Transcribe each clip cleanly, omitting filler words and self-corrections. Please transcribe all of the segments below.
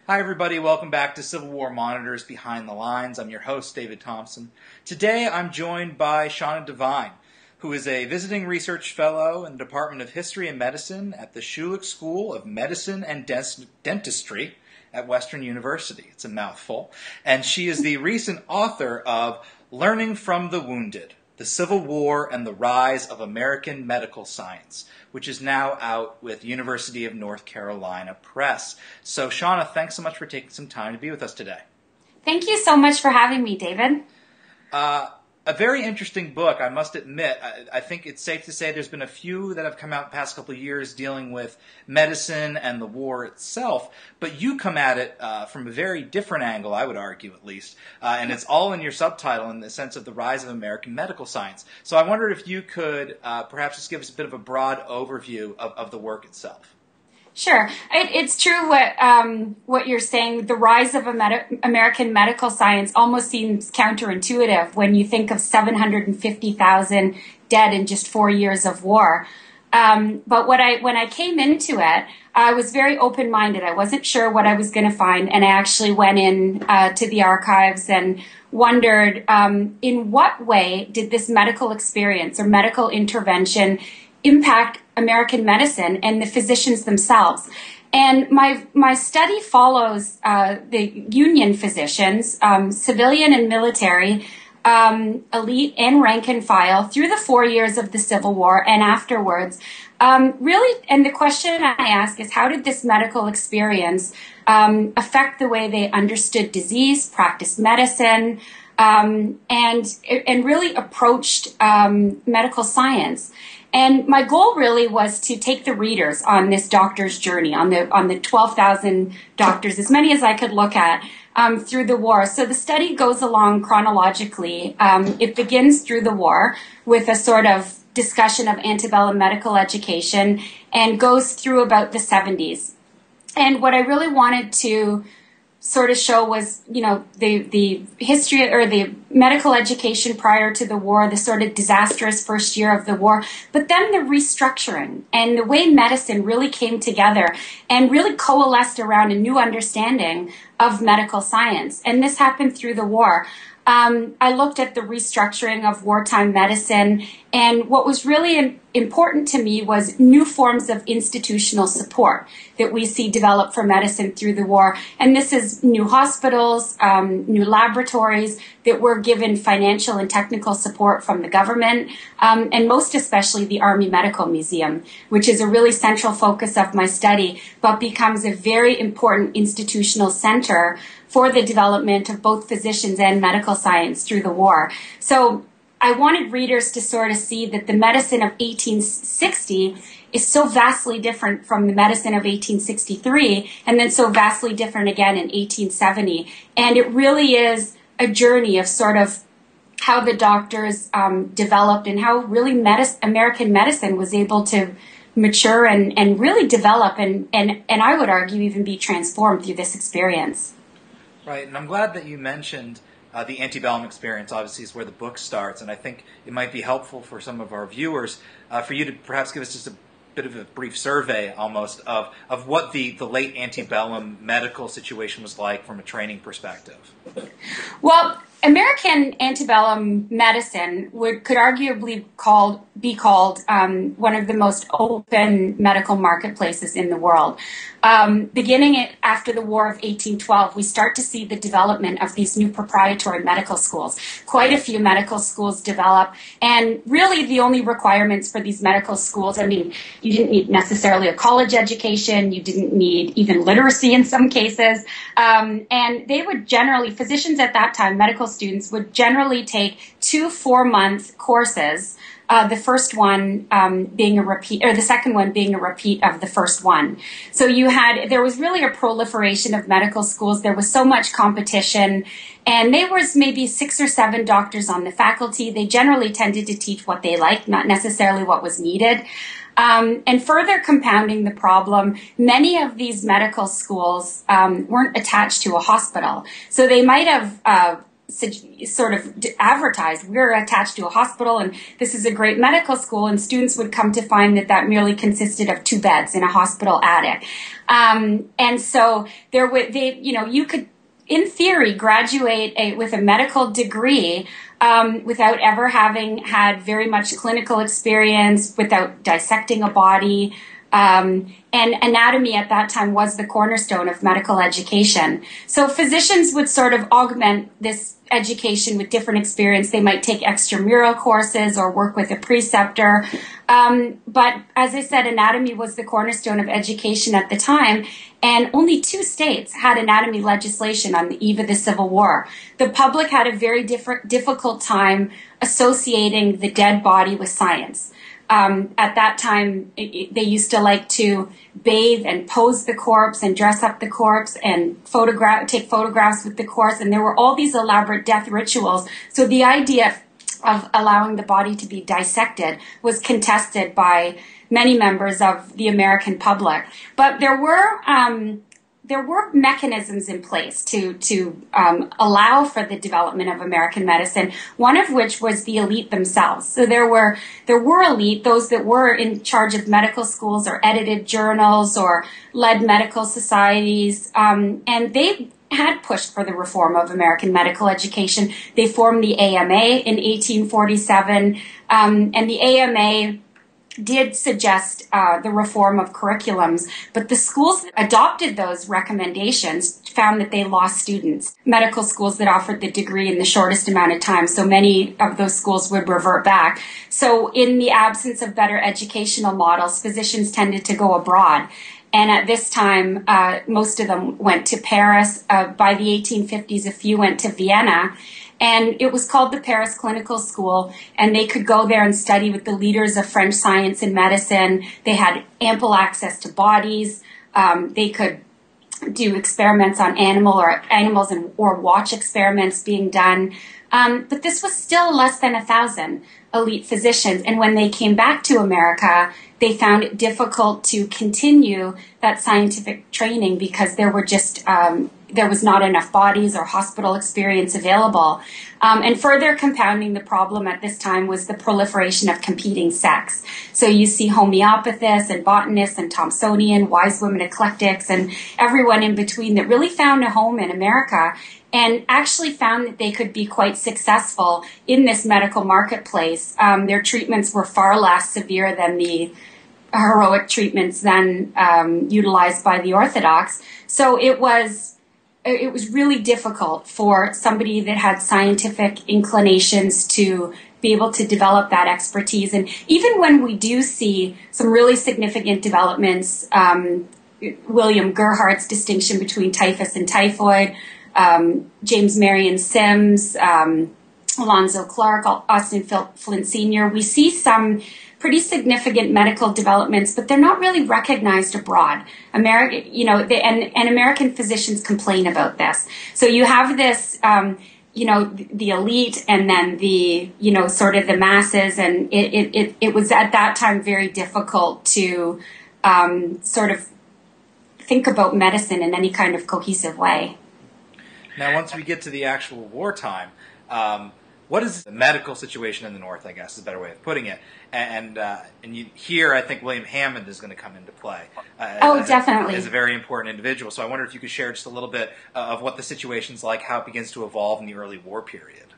Hi, everybody. Welcome back to Civil War Monitors Behind the Lines. I'm your host, David Thompson. Today, I'm joined by Shauna Devine, who is a visiting research fellow in the Department of History and Medicine at the Schulich School of Medicine and Dentistry at Western University. It's a mouthful. And she is the recent author of Learning from the Wounded: The Civil War and the Rise of American Medical Science, which is now out with University of North Carolina Press. So, Shauna, thanks so much for taking some time to be with us today. Thank you so much for having me, David. A very interesting book, I must admit. I think it's safe to say there's been a few that have come out the past couple of years dealing with medicine and the war itself, but you come at it from a very different angle, I would argue at least, and it's all in your subtitle in the sense of the rise of American medical science. So I wondered if you could perhaps just give us a bit of a broad overview of the work itself. Sure. It's true what you're saying. The rise of American medical science almost seems counterintuitive when you think of 750,000 dead in just 4 years of war. But when I came into it, I was very open-minded. I wasn't sure what I was going to find, and I actually went in to the archives and wondered in what way did this medical experience or medical intervention impact American medicine and the physicians themselves. And my study follows the Union physicians, civilian and military, elite and rank and file through the 4 years of the Civil War and afterwards. Really, and the question I ask is, how did this medical experience affect the way they understood disease, practiced medicine, and really approached medical science? And my goal really was to take the readers on this doctor's journey, on the 12,000 doctors, as many as I could look at, through the war. So the study goes along chronologically. It begins through the war with a sort of discussion of antebellum medical education and goes through about the 70s. And what I really wanted to sort of show was, the history or the medical education prior to the war, the sort of disastrous first year of the war, but then the restructuring and the way medicine really came together and really coalesced around a new understanding of medical science. And this happened through the war. I looked at the restructuring of wartime medicine, and what was really important to me was new forms of institutional support that we see develop for medicine through the war. And this is new hospitals, new laboratories that were given financial and technical support from the government, and most especially the Army Medical Museum, which is a really central focus of my study, but becomes a very important institutional center for the development of both physicians and medical science through the war. So I wanted readers to sort of see that the medicine of 1860 is so vastly different from the medicine of 1863, and then so vastly different again in 1870. And it really is a journey of sort of how the doctors developed and how really American medicine was able to mature and really develop and I would argue even be transformed through this experience. Right, and I'm glad that you mentioned the antebellum experience. Obviously is where the book starts, and I think it might be helpful for some of our viewers for you to perhaps give us just a bit of a brief survey almost of what the late antebellum medical situation was like from a training perspective. Well, American antebellum medicine could arguably be called one of the most open medical marketplaces in the world. Beginning after the War of 1812, we start to see the development of these new proprietary medical schools. Quite a few medical schools develop, and really the only requirements for these medical schools, you didn't need necessarily a college education, you didn't need even literacy in some cases, and they would generally, physicians at that time, medical students, would generally take 2 4-month courses, the first one being a repeat, or the second one being a repeat of the first one. So there was really a proliferation of medical schools. There was so much competition, and there was maybe 6 or 7 doctors on the faculty. They generally tended to teach what they liked, not necessarily what was needed. And further compounding the problem, many of these medical schools weren't attached to a hospital. So they might have sort of advertised, we're attached to a hospital and this is a great medical school, and students would come to find that that merely consisted of 2 beds in a hospital attic. And so you could, in theory, graduate with a medical degree without ever having had very much clinical experience, without dissecting a body. And anatomy at that time was the cornerstone of medical education. So physicians would sort of augment this education with different experience. They might take extramural courses or work with a preceptor. But as I said, anatomy was the cornerstone of education at the time. And only 2 states had anatomy legislation on the eve of the Civil War. The public had a very difficult time associating the dead body with science. At that time, they used to like to bathe and pose the corpse and dress up the corpse and take photographs with the corpse. And there were all these elaborate death rituals. So the idea of allowing the body to be dissected was contested by many members of the American public. But there were mechanisms in place to allow for the development of American medicine, one of which was the elite themselves. So there were elite, those that were in charge of medical schools or edited journals or led medical societies, and they had pushed for the reform of American medical education. They formed the AMA in 1847, and the AMA did suggest the reform of curriculums, but the schools that adopted those recommendations found that they lost students. Medical schools that offered the degree in the shortest amount of time, so many of those schools would revert back. So in the absence of better educational models, physicians tended to go abroad. And at this time, most of them went to Paris. By the 1850s, a few went to Vienna. And it was called the Paris Clinical School, and they could go there and study with the leaders of French science and medicine. They had ample access to bodies. They could do experiments on animals or watch experiments being done. But this was still less than 1,000 elite physicians. And when they came back to America, they found it difficult to continue that scientific training because there was not enough bodies or hospital experience available. And further compounding the problem at this time was the proliferation of competing sects. So you see homeopathists and botanists and Thomsonian, wise women eclectics, and everyone in between that really found a home in America and actually found that they could be quite successful in this medical marketplace. Their treatments were far less severe than the heroic treatments then utilized by the Orthodox. So it was really difficult for somebody that had scientific inclinations to be able to develop that expertise. And even when we do see some really significant developments, William Gerhardt's distinction between typhus and typhoid, James Marion Sims, Alonzo Clark, Austin Flint Sr., we see some pretty significant medical developments, but they're not really recognized abroad. American physicians complain about this. So you have this, the elite and then the, sort of the masses, and it was at that time very difficult to sort of think about medicine in any kind of cohesive way. Now, once we get to the actual wartime, what is the medical situation in the North, I guess, is a better way of putting it. And here, I think William Hammond is going to come into play. Definitely. As a very important individual. So I wonder if you could share just a little bit of what the situation's like, how it begins to evolve in the early war period.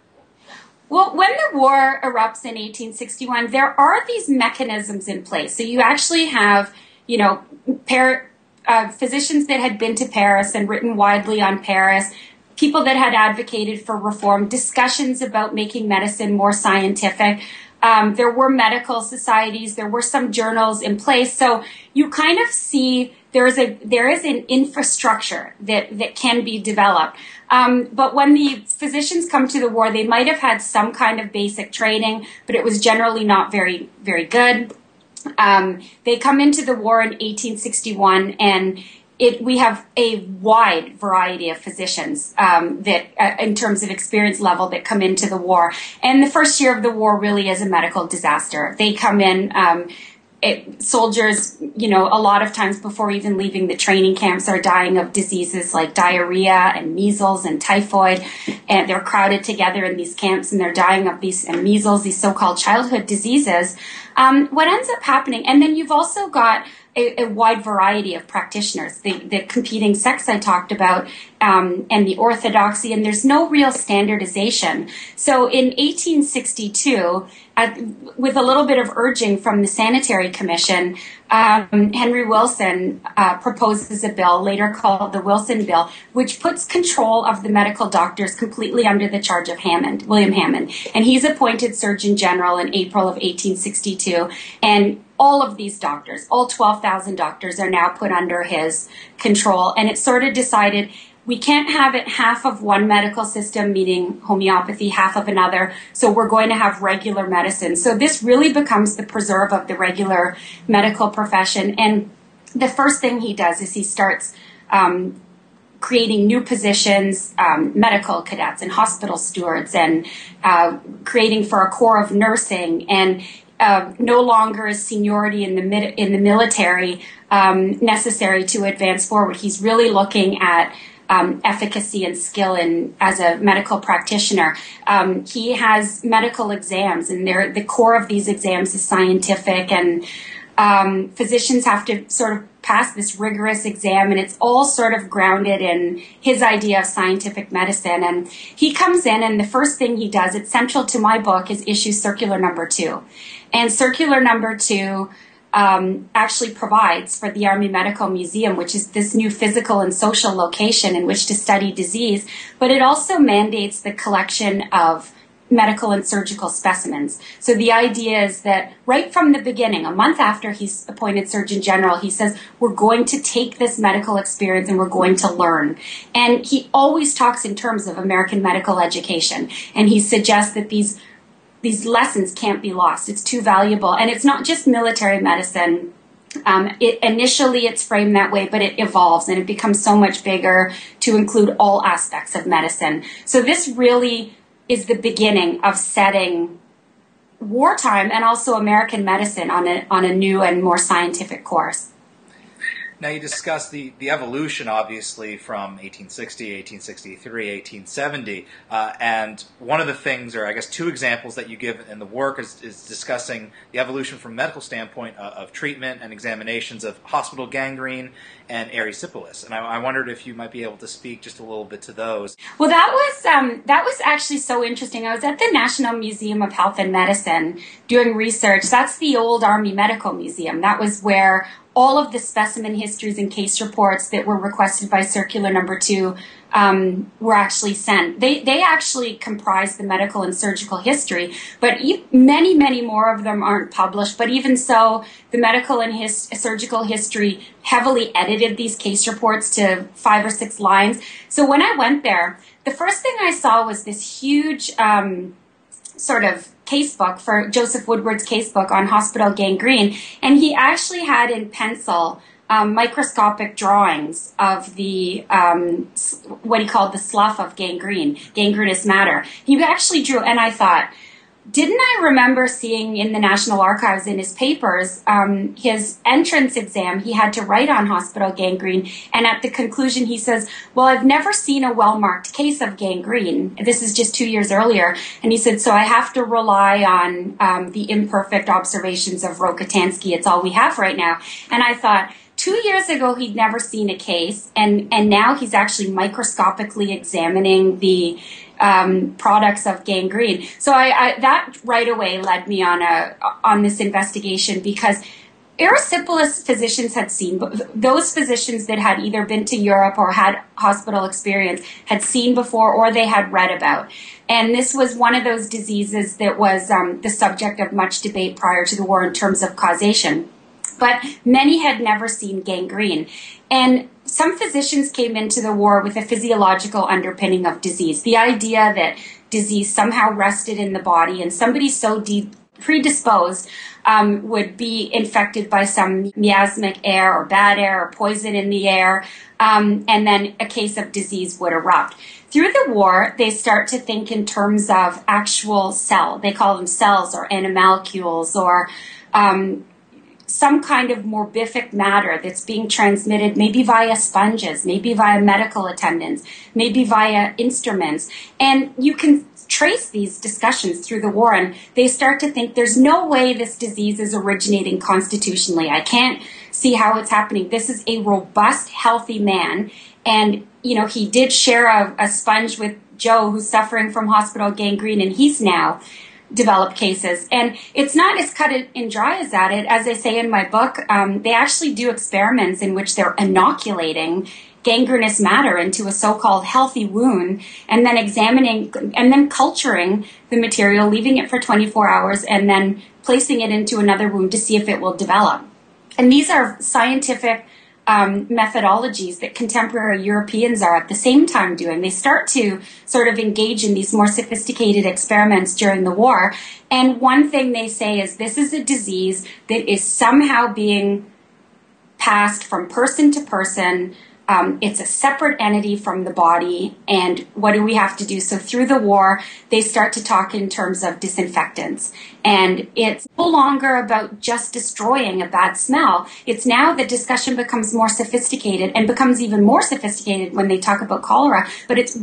Well, when the war erupts in 1861, there are these mechanisms in place. So you actually have, physicians that had been to Paris and written widely on Paris, people that had advocated for reform, discussions about making medicine more scientific. There were medical societies, there were some journals in place. So you kind of see there is an infrastructure that can be developed. But when the physicians come to the war, they might have had some kind of basic training, but it was generally not very, very good. They come into the war in 1861, and we have a wide variety of physicians that, in terms of experience level, that come into the war. And the first year of the war really is a medical disaster. They come in soldiers, a lot of times before even leaving the training camps are dying of diseases like diarrhea and measles and typhoid, and they're crowded together in these camps and they're dying of these measles, these so-called childhood diseases. What ends up happening, and then you've also got a wide variety of practitioners, the competing sects I talked about, and the orthodoxy, and there's no real standardization. So in 1862, with a little bit of urging from the Sanitary Commission, Henry Wilson proposes a bill, later called the Wilson Bill, which puts control of the medical doctors completely under the charge of William Hammond. And he's appointed Surgeon General in April of 1862. And all of these doctors, all 12,000 doctors, are now put under his control. And it's sort of decided we can't have it half of one medical system, meaning homeopathy, half of another. So we're going to have regular medicine. So this really becomes the preserve of the regular medical profession. And the first thing he does is he starts creating new positions, medical cadets and hospital stewards, and creating for a corps of nursing, and no longer is seniority in the military necessary to advance forward. He's really looking at efficacy and skill as a medical practitioner. He has medical exams, and the core of these exams is scientific, and physicians have to sort of pass this rigorous exam, and it's all sort of grounded in his idea of scientific medicine. And he comes in, and the first thing he does, it's central to my book, is issue circular number 2. And circular number 2 actually provides for the Army Medical Museum, which is this new physical and social location in which to study disease, but it also mandates the collection of medical and surgical specimens. So the idea is that right from the beginning, a month after he's appointed Surgeon General, he says, we're going to take this medical experience and we're going to learn. And he always talks in terms of American medical education, and he suggests that these lessons can't be lost. It's too valuable. And it's not just military medicine. Initially it's framed that way, but it evolves and it becomes so much bigger to include all aspects of medicine. So this really is the beginning of setting wartime and also American medicine on a new and more scientific course. Now, you discussed the evolution, obviously, from 1860, 1863, 1870, and one of the things, or I guess two examples that you give in the work is discussing the evolution from a medical standpoint of treatment and examinations of hospital gangrene and erysipelas. And I wondered if you might be able to speak just a little bit to those. Well, that was actually so interesting. I was at the National Museum of Health and Medicine doing research. That's the old Army Medical Museum. That was where all of the specimen histories and case reports that were requested by circular number 2 were actually sent. They actually comprise the medical and surgical history, but many, many more of them aren't published. But even so, the medical and surgical history heavily edited these case reports to 5 or 6 lines. So when I went there, the first thing I saw was this huge sort of casebook for Joseph Woodward's casebook on hospital gangrene, and he actually had in pencil microscopic drawings of the what he called the slough of gangrenous matter. He actually drew, and I thought, didn't I remember seeing in the National Archives in his papers his entrance exam he had to write on hospital gangrene, and at the conclusion he says, well, I've never seen a well-marked case of gangrene. This is just 2 years earlier. And he said, so I have to rely on the imperfect observations of Rokitansky. It's all we have right now. And I thought, 2 years ago, he'd never seen a case, and now he's actually microscopically examining the products of gangrene. So that right away led me on this investigation, because erysipelas physicians had seen, those physicians that had either been to Europe or had hospital experience had seen before, or they had read about. And this was one of those diseases that was the subject of much debate prior to the war in terms of causation. But many had never seen gangrene. And some physicians came into the war with a physiological underpinning of disease. The idea that disease somehow rested in the body, and somebody so predisposed would be infected by some miasmic air or bad air or poison in the air, and then a case of disease would erupt. Through the war, they start to think in terms of actual cell. They call them cells or animalcules or some kind of morbific matter that's being transmitted, maybe via sponges, maybe via medical attendants, maybe via instruments. And you can trace these discussions through the war, and they start to think there's no way this disease is originating constitutionally. I can't see how it's happening. This is a robust, healthy man. And, he did share a sponge with Joe, who's suffering from hospital gangrene, and he's now developed cases. And it's not as cut and dry as that. As I say in my book, they actually do experiments in which they're inoculating gangrenous matter into a so-called healthy wound, and then examining and then culturing the material, leaving it for 24 hours, and then placing it into another wound to see if it will develop. And these are scientific methodologies that contemporary Europeans are at the same time doing. They start to sort of engage in these more sophisticated experiments during the war. And one thing they say is this is a disease that is somehow being passed from person to person. It's a separate entity from the body, and what do we have to do? So through the war, they start to talk in terms of disinfectants, and it's no longer about just destroying a bad smell. It's now the discussion becomes more sophisticated, and becomes even more sophisticated when they talk about cholera, but it's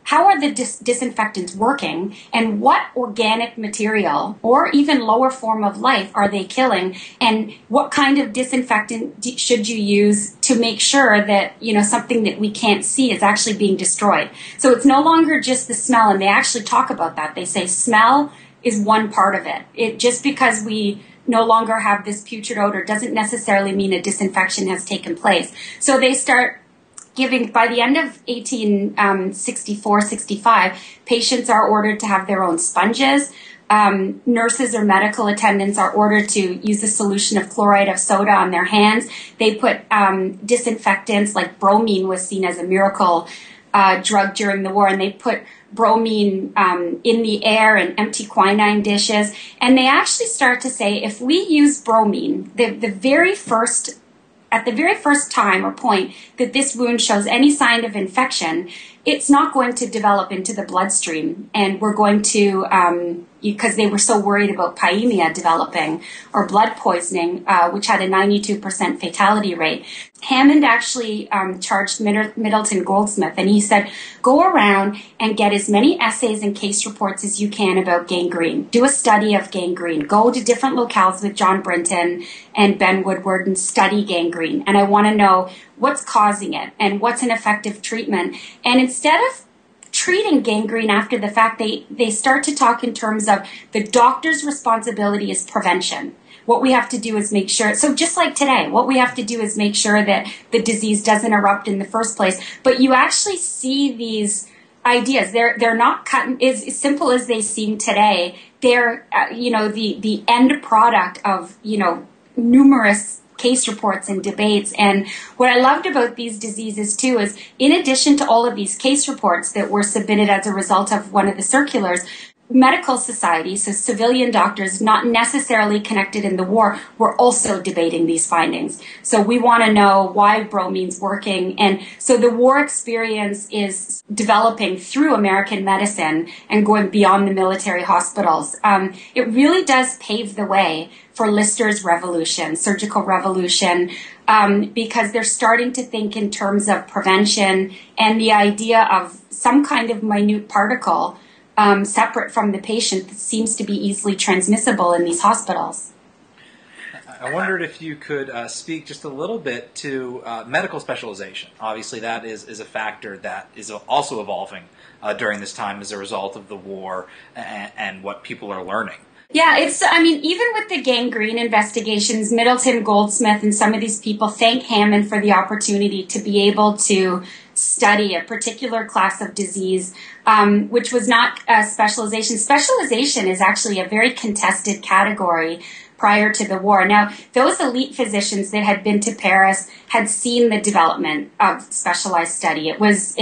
how are the disinfectants working, and what organic material or even lower form of life are they killing, and what kind of disinfectant should you use to make sure that something that we can't see is actually being destroyed. So it's no longer just the smell, and they actually talk about that. They say smell is one part of it. Just because we no longer have this putrid odor doesn't necessarily mean a disinfection has taken place. So they start giving, by the end of 1864-65, patients are ordered to have their own sponges. Nurses or medical attendants are ordered to use a solution of chloride of soda on their hands. They put disinfectants, like bromine was seen as a miracle drug during the war, and they put bromine in the air and empty quinine dishes. And they actually start to say, if we use bromine, at the very first time or point that this wound shows any sign of infection, it's not going to develop into the bloodstream. And we're going to, because they were so worried about pyemia developing or blood poisoning, which had a 92% fatality rate. Hammond actually charged Middleton Goldsmith, and he said, go around and get as many essays and case reports as you can about gangrene. Do a study of gangrene. Go to different locales with John Brinton and Ben Woodward and study gangrene. And I want to know what's causing it and what's an effective treatment. And instead of treating gangrene after the fact, they start to talk in terms of the doctor's responsibility is prevention. What we have to do is make sure, so just like today, what we have to do is make sure that the disease doesn't erupt in the first place. But you actually see these ideas. They're not cut as simple as they seem today. They're, the end product of, numerous case reports and debates. And what I loved about these diseases too is, in addition to all of these case reports that were submitted as a result of one of the circulars, medical societies, so civilian doctors not necessarily connected in the war, were also debating these findings. So we want to know why bromine's working. And so the war experience is developing through American medicine and going beyond the military hospitals. It really does pave the way for Lister's revolution, surgical revolution, because they're starting to think in terms of prevention and the idea of some kind of minute particle separate from the patient that seems to be easily transmissible in these hospitals. I wondered if you could speak just a little bit to medical specialization. Obviously, that is a factor that is also evolving during this time as a result of the war and what people are learning. Yeah, even with the gangrene investigations, Middleton Goldsmith and some of these people thank Hammond for the opportunity to be able to study a particular class of disease, which was not specialization. Specialization is actually a very contested category prior to the war. Now, those elite physicians that had been to Paris had seen the development of specialized study. It was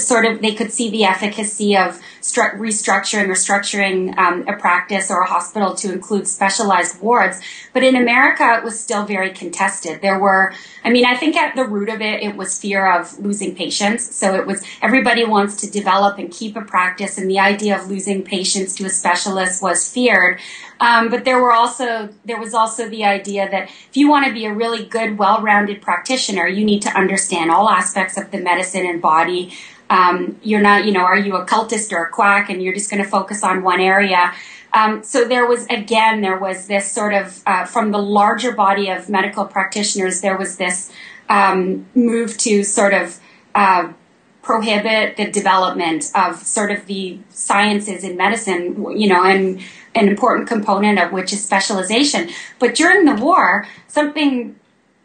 sort of, they could see the efficacy of restructuring or structuring a practice or a hospital to include specialized wards. But in America, it was still very contested. I think at the root of it, it was fear of losing patients. So it was, everybody wants to develop and keep a practice, and the idea of losing patients to a specialist was feared. But there was also the idea that if you want to be a really good, well-rounded practitioner, you need to understand all aspects of the medicine and body. You're not, are you a cultist or a quack and you're just going to focus on one area? So there was this sort of, from the larger body of medical practitioners, there was this move to sort of prohibit the development of sort of the sciences in medicine, and an important component of which is specialization. But during the war, something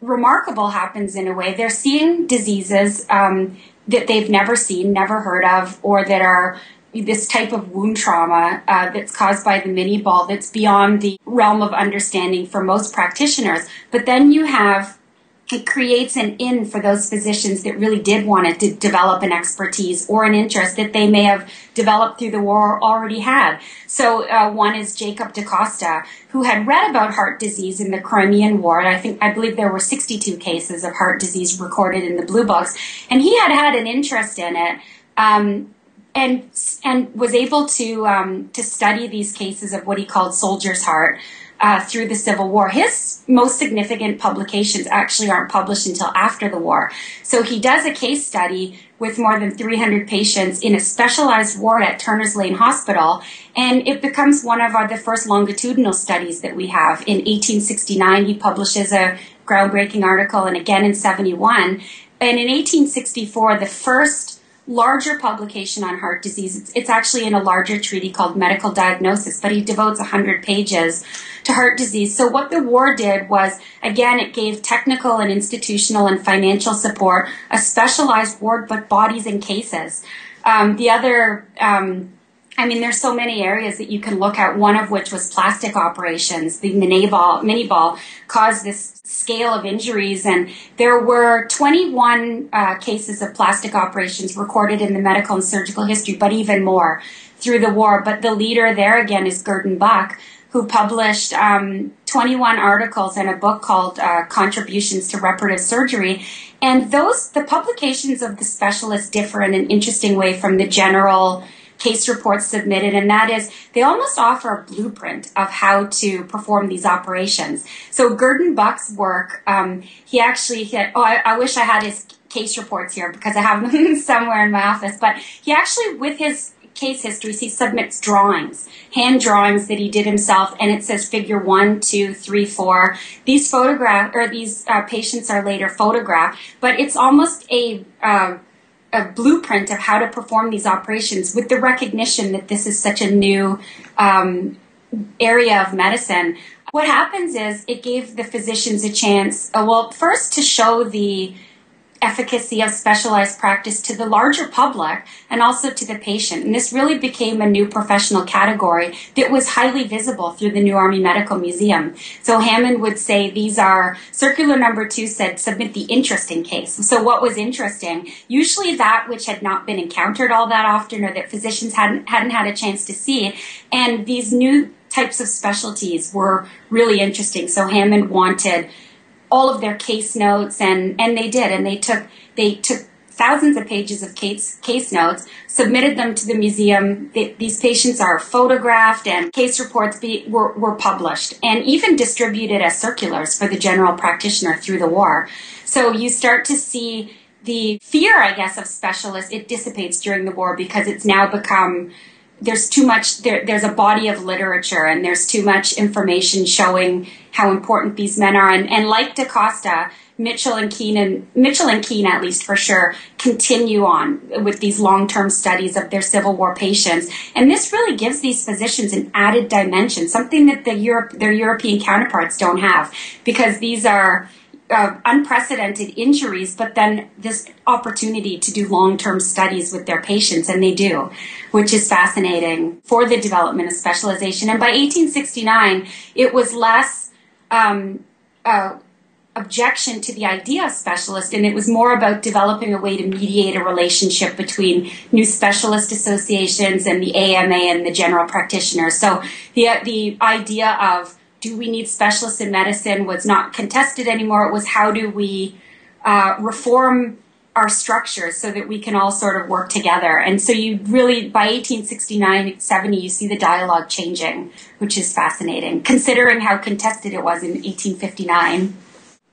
remarkable happens in a way. They're seeing diseases that they've never seen, never heard of, or that are this type of wound trauma that's caused by the mini ball that's beyond the realm of understanding for most practitioners. But then it creates an in for those physicians that really did want to develop an expertise or an interest that they may have developed through the war or already had. So one is Jacob da Costa, who had read about heart disease in the Crimean War, and I believe there were 62 cases of heart disease recorded in the blue books, and he had an interest in it. And was able to study these cases of what he called soldier's heart through the Civil War. His most significant publications actually aren't published until after the war. So he does a case study with more than 300 patients in a specialized ward at Turner's Lane Hospital, and it becomes one of the first longitudinal studies that we have. In 1869, he publishes a groundbreaking article, and again in 71. And in 1864, the first larger publication on heart disease. It's actually in a larger treatise called Medical Diagnosis, but he devotes 100 pages to heart disease. So what the war did was, again, it gave technical and institutional and financial support, a specialized ward, but bodies and cases. There's so many areas that you can look at, one of which was plastic operations. The mini ball caused this scale of injuries, and there were 21 cases of plastic operations recorded in the medical and surgical history, but even more through the war. But the leader there, again, is Gurdon Buck, who published 21 articles in a book called Contributions to Reparative Surgery. And the publications of the specialists differ in an interesting way from the general case reports submitted, and that is they almost offer a blueprint of how to perform these operations. So Gurdon Buck's work, I wish I had his case reports here because I have them somewhere in my office, but he actually, with his case histories, he submits drawings, hand drawings that he did himself, and it says figure 1, 2, 3, 4. These patients are later photographed, but it's almost a blueprint of how to perform these operations with the recognition that this is such a new area of medicine. What happens is it gave the physicians a chance, first to show the efficacy of specialized practice to the larger public and also to the patient. And this really became a new professional category that was highly visible through the New Army Medical Museum. So Hammond would say these are, circular number 2 said, submit the interesting case. So what was interesting? Usually that which had not been encountered all that often or that physicians hadn't had a chance to see. And these new types of specialties were really interesting. So Hammond wanted all of their case notes, and they did, and they took thousands of pages of case notes, submitted them to the museum. These patients are photographed, and case reports were published, and even distributed as circulars for the general practitioner through the war. So you start to see the fear, I guess, of specialists. It dissipates during the war because it's now become, there's too much, there's a body of literature and there's too much information showing how important these men are. And like Da Costa, Mitchell and Keene, at least for sure, continue on with these long-term studies of their Civil War patients. And this really gives these physicians an added dimension, something that their European counterparts don't have, because these are unprecedented injuries, but then this opportunity to do long-term studies with their patients, and they do, which is fascinating for the development of specialization. And by 1869, it was less objection to the idea of specialist, and it was more about developing a way to mediate a relationship between new specialist associations and the AMA and the general practitioners. So the idea of do we need specialists in medicine was not contested anymore. It was how do we reform our structures so that we can all sort of work together. And so you really, by 1869, 70, you see the dialogue changing, which is fascinating, considering how contested it was in 1859.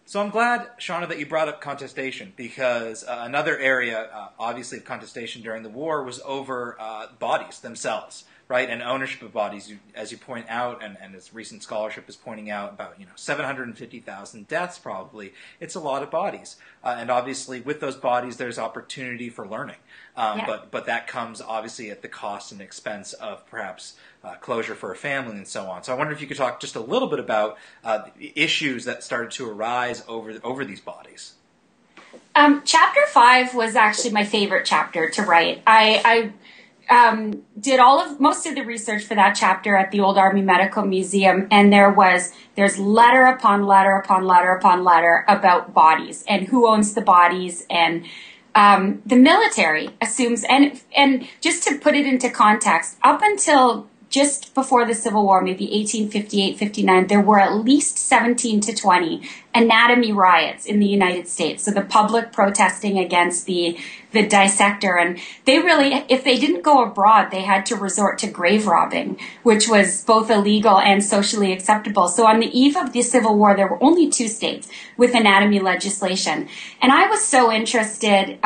So I'm glad, Shauna, that you brought up contestation, because another area, obviously, of contestation during the war was over bodies themselves, right, and ownership of bodies, as you point out, and as recent scholarship is pointing out, about 750,000 deaths probably. It's a lot of bodies, and obviously with those bodies there's opportunity for learning, but that comes obviously at the cost and expense of perhaps closure for a family and so on. So I wonder if you could talk just a little bit about the issues that started to arise over these bodies. Chapter 5 was actually my favorite chapter to write. I did most of the research for that chapter at the Old Army Medical Museum, and there's letter upon letter upon letter upon letter about bodies and who owns the bodies, and the military assumes, and just to put it into context, up until just before the Civil War, maybe 1858, 59, there were at least 17 to 20 anatomy riots in the United States. So the public protesting against the dissector. And they really, if they didn't go abroad, they had to resort to grave robbing, which was both illegal and socially acceptable. So on the eve of the Civil War, there were only 2 states with anatomy legislation. And I was so interested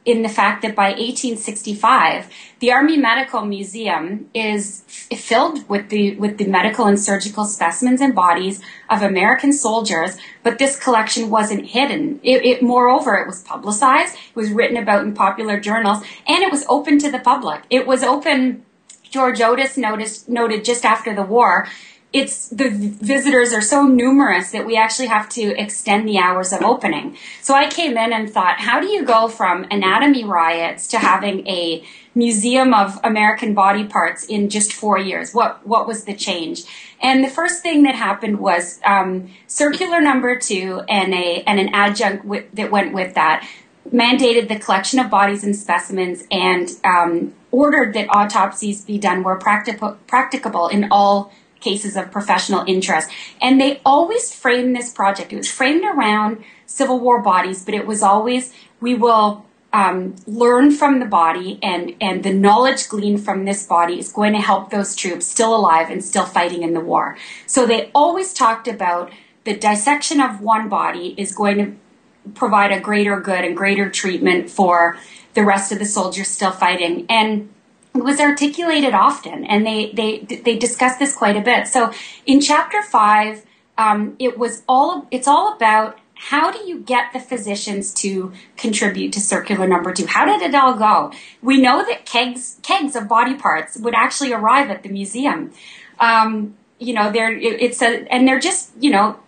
in the fact that by 1865, the Army Medical Museum is filled with the medical and surgical specimens and bodies of American soldiers, but this collection wasn't hidden. Moreover, it was publicized, it was written about in popular journals, and it was open to the public. It was open, George Otis noted just after the war, the visitors are so numerous that we actually have to extend the hours of opening. So I came in and thought, how do you go from anatomy riots to having a museum of American body parts in just 4 years? What was the change? And the first thing that happened was circular number 2 and an adjunct that went with that mandated the collection of bodies and specimens, and ordered that autopsies be done where practicable in all cases of professional interest. And they always framed this project. It was framed around Civil War bodies, but it was always, we will learn from the body, and the knowledge gleaned from this body is going to help those troops still alive and still fighting in the war. So they always talked about the dissection of one body is going to provide a greater good and greater treatment for the rest of the soldiers still fighting. And it was articulated often, and they discussed this quite a bit. So in chapter 5, it's all about how do you get the physicians to contribute to circular number 2? How did it all go? We know that kegs of body parts would actually arrive at the museum. They're just,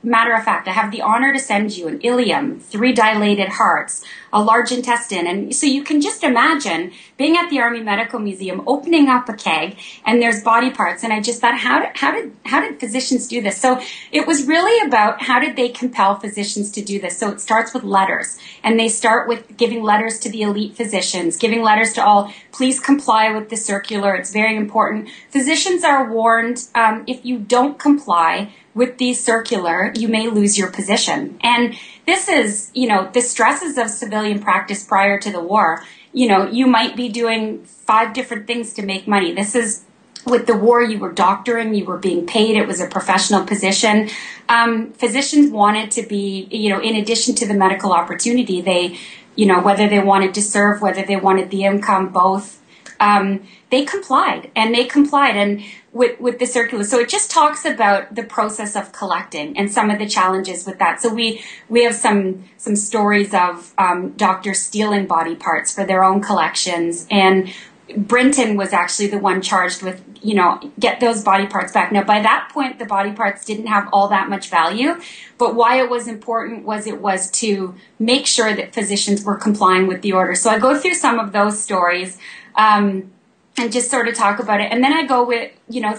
matter of fact, I have the honor to send you an ileum, 3 dilated hearts, a large intestine. And so you can just imagine being at the Army Medical Museum, opening up a keg, and there's body parts. And I just thought, how did physicians do this? So it was really about how did they compel physicians to do this? So it starts with letters, and they start with giving letters to the elite physicians, giving letters to all, please comply with the circular. It's very important. Physicians are warned, if you don't comply with the circular, you may lose your position. And this is, the stresses of civilian practice prior to the war. You might be doing 5 different things to make money. This is, with the war, you were doctoring, you were being paid, it was a professional position. Physicians wanted to be, in addition to the medical opportunity, they, whether they wanted to serve, whether they wanted the income, both, they complied, and with the circular. So it just talks about the process of collecting and some of the challenges with that. So we have some stories of doctors stealing body parts for their own collections, and Brinton was actually the one charged with, get those body parts back. Now, by that point, the body parts didn't have all that much value, but why it was important was it was to make sure that physicians were complying with the order. So I go through some of those stories, and just sort of talk about it. And then I go with,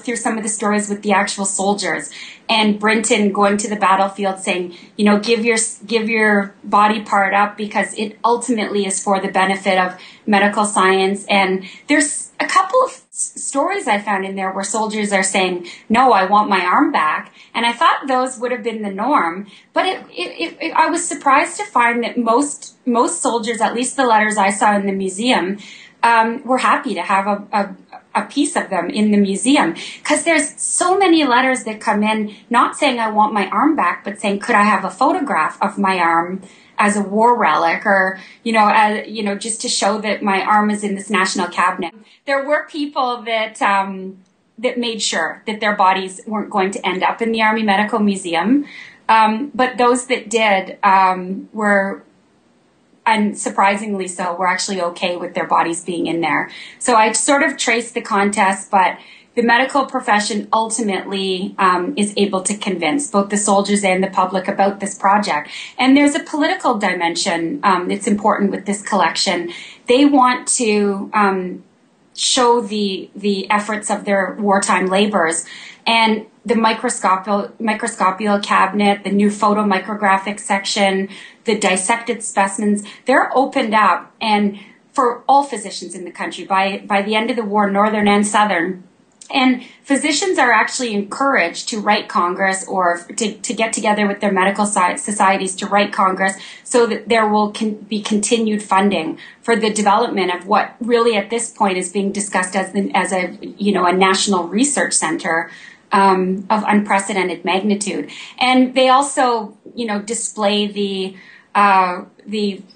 through some of the stories with the actual soldiers, and Brinton going to the battlefield saying, give your body part up because it ultimately is for the benefit of medical science. And there's a couple of stories I found in there where soldiers are saying, no, I want my arm back. And I thought those would have been the norm. But I was surprised to find that most soldiers, at least the letters I saw in the museum, were happy to have a piece of them in the museum, because there's so many letters that come in not saying I want my arm back, but saying, could I have a photograph of my arm as a war relic, or just to show that my arm is in this national cabinet. There were people that that made sure that their bodies weren't going to end up in the Army Medical Museum, but those that did were, and surprisingly so, were actually okay with their bodies being in there. So I sort of traced the contest, but the medical profession ultimately is able to convince both the soldiers and the public about this project. And there's a political dimension that's important with this collection. They want to show the efforts of their wartime laborers. And the microscopical cabinet, the new photomicrographic section, the dissected specimens, they're opened up. And for all physicians in the country, by the end of the war, Northern and Southern, and physicians are actually encouraged to write Congress, or to get together with their medical societies to write Congress, so that there will be continued funding for the development of what really at this point is being discussed as a national research center of unprecedented magnitude. And they also display the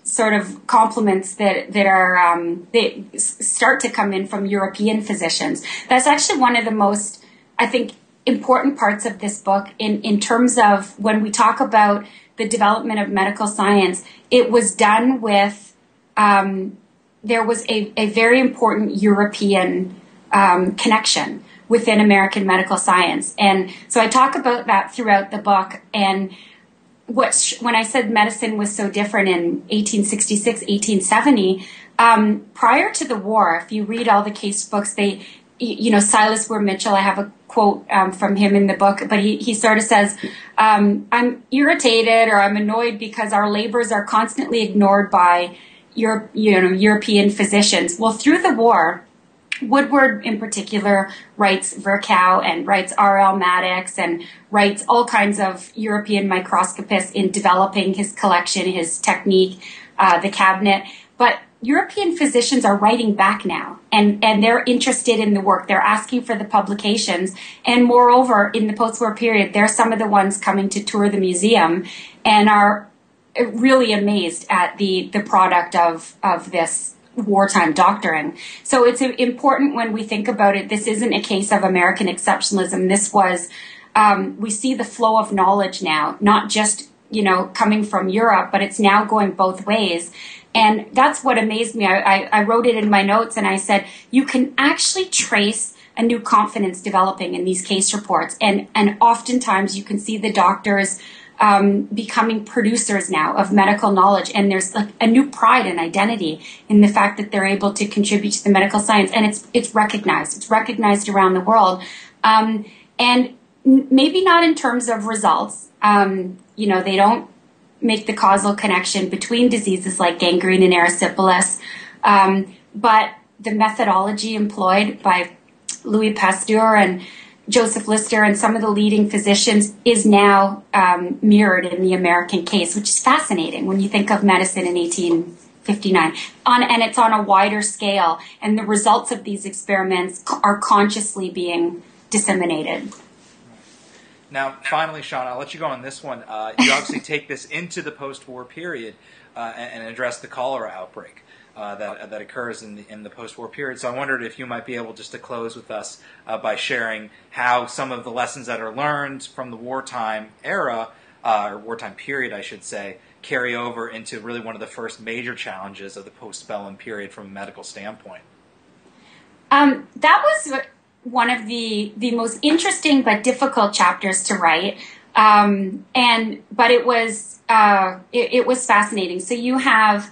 sort of compliments that start to come in from European physicians. That's actually one of the most, I think, important parts of this book in terms of when we talk about the development of medical science. It was done with, there was a very important European connection within American medical science. And so I talk about that throughout the book. And when I said medicine was so different in 1866, 1870, prior to the war, if you read all the case books, Silas Weir Mitchell, I have a quote from him in the book, but he sort of says, I'm irritated or I'm annoyed because our labors are constantly ignored by European physicians. Well, through the war, Woodward in particular writes Virchow and writes R.L. Maddox and writes all kinds of European microscopists in developing his collection, his technique, the cabinet. But European physicians are writing back now, and they're interested in the work. They're asking for the publications. And moreover, in the post-war period, they're some of the ones coming to tour the museum and are really amazed at the product of this wartime doctoring. So it's important when we think about it. This isn't a case of American exceptionalism. This was, we see the flow of knowledge now, not just, coming from Europe, but it's now going both ways. And that's what amazed me. I wrote it in my notes and I said, you can actually trace a new confidence developing in these case reports. And oftentimes you can see the doctors becoming producers now of medical knowledge, and there's like a new pride and identity in the fact that they're able to contribute to the medical science, and it's recognized around the world, and maybe not in terms of results. They don't make the causal connection between diseases like gangrene and erysipelas, but the methodology employed by Louis Pasteur and Joseph Lister and some of the leading physicians is now mirrored in the American case, which is fascinating when you think of medicine in 1859. And it's on a wider scale, and the results of these experiments are consciously being disseminated. Now, finally, Shauna, I'll let you go on this one. You obviously take this into the post-war period and address the cholera outbreak that occurs in the post-war period. So I wondered if you might be able just to close with us by sharing how some of the lessons that are learned from the wartime era, or wartime period, I should say, carry over into really one of the first major challenges of the postbellum period from a medical standpoint. That was one of the most interesting but difficult chapters to write, but it was fascinating. So you have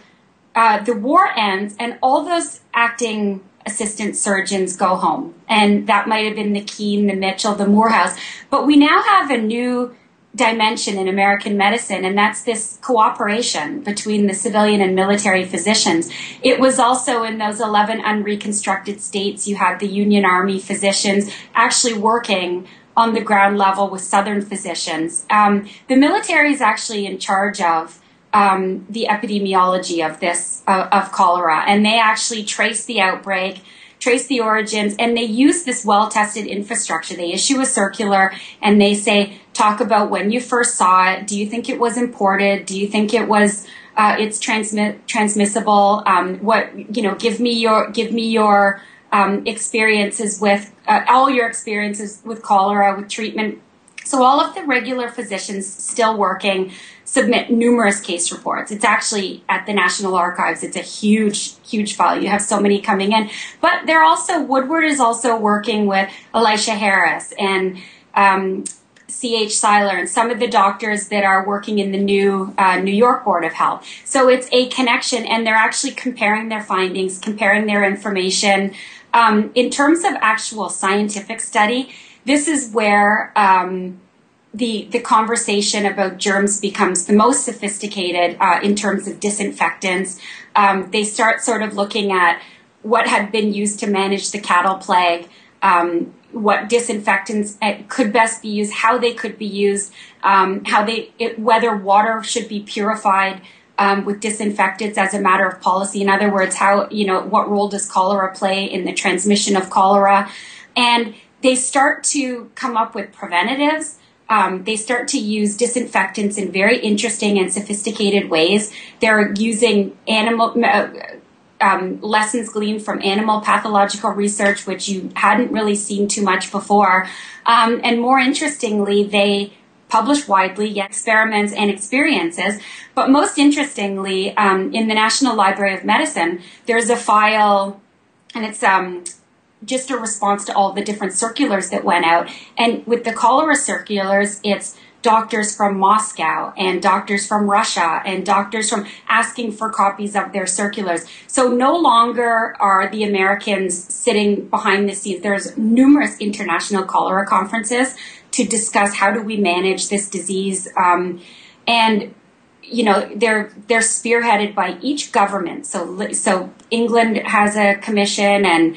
the war ends, and all those acting assistant surgeons go home, and that might have been the Keene, the Mitchell, the Morehouse. But we now have a new dimension in American medicine, and that's this cooperation between the civilian and military physicians. It was also in those 11 unreconstructed states, you had the Union Army physicians actually working on the ground level with Southern physicians. The military is actually in charge of the epidemiology of of cholera, and they actually trace the outbreak, trace the origins, and they use this well-tested infrastructure. They issue a circular and they say, talk about when you first saw it. Do you think it was imported? Do you think it was it's transmissible? Give me your experiences with all your experiences with cholera, with treatment. So all of the regular physicians still working submit numerous case reports. It's actually at the National Archives. It's a huge, huge file. You have so many coming in. But Woodward is also working with Elisha Harris and C.H. Seiler and some of the doctors that are working in the new New York Board of Health. So it's a connection, and they're actually comparing their findings, comparing their information. In terms of actual scientific study, this is where the conversation about germs becomes the most sophisticated in terms of disinfectants. They start sort of looking at what had been used to manage the cattle plague, what disinfectants could best be used, how they could be used, whether water should be purified with disinfectants as a matter of policy. In other words, what role does cholera play in the transmission of cholera? And they start to come up with preventatives. They start to use disinfectants in very interesting and sophisticated ways. They're using lessons gleaned from animal pathological research, which you hadn't really seen too much before. And more interestingly, they publish widely experiments and experiences. But most interestingly, in the National Library of Medicine, there's a file, and it's just a response to all the different circulars that went out. And with the cholera circulars, it's doctors from Moscow and doctors from Russia and doctors from asking for copies of their circulars. So no longer are the Americans sitting behind the scenes. There's numerous international cholera conferences to discuss how do we manage this disease. And they're spearheaded by each government. So England has a commission, and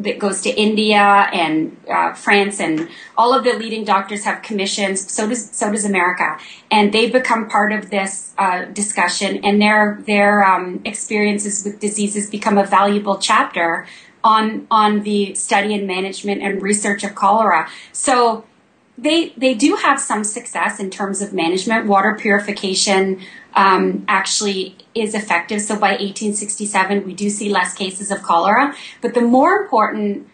that goes to India and France, and all of the leading doctors have commissions. So does America, and they become part of this discussion. And their experiences with diseases become a valuable chapter on the study and management and research of cholera. So they do have some success in terms of management. Water purification actually is effective. So by 1867, we do see less cases of cholera. But the more important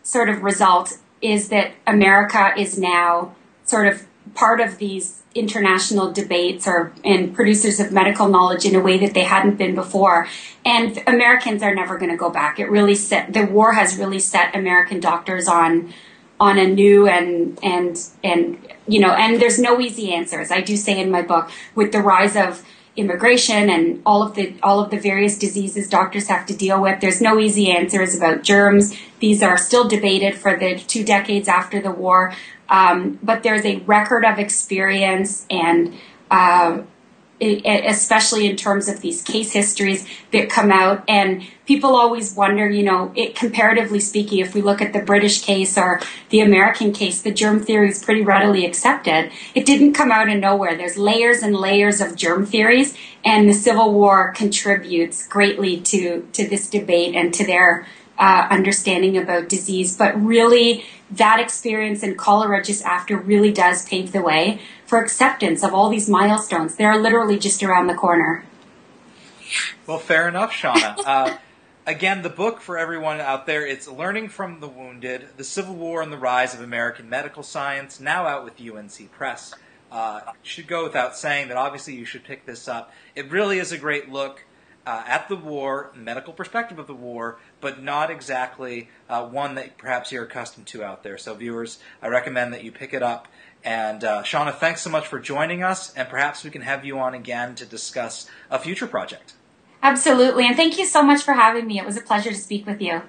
sort of result is that America is now sort of part of these international debates and producers of medical knowledge in a way that they hadn't been before. And Americans are never going to go back. The war has really set American doctors on a new and there's no easy answers. I do say in my book, with the rise of immigration and all of the various diseases doctors have to deal with, there's no easy answers about germs. These are still debated for the 2 decades after the war. But there's a record of experience, and especially in terms of these case histories that come out. And people always wonder, comparatively speaking, if we look at the British case or the American case, the germ theory is pretty readily accepted. It didn't come out of nowhere. There's layers and layers of germ theories, and the Civil War contributes greatly to this debate and to their understanding about disease. But really, that experience in cholera just after really does pave the way for acceptance of all these milestones. They're literally just around the corner. Well, fair enough, Shauna. Again, the book for everyone out there, it's Learning from the Wounded, The Civil War and the Rise of American Medical Science, now out with UNC Press. Should go without saying that obviously you should pick this up. It really is a great look at the war, medical perspective of the war, but not exactly one that perhaps you're accustomed to out there. So viewers, I recommend that you pick it up. And Shauna, thanks so much for joining us, and perhaps we can have you on again to discuss a future project. Absolutely, and thank you so much for having me. It was a pleasure to speak with you.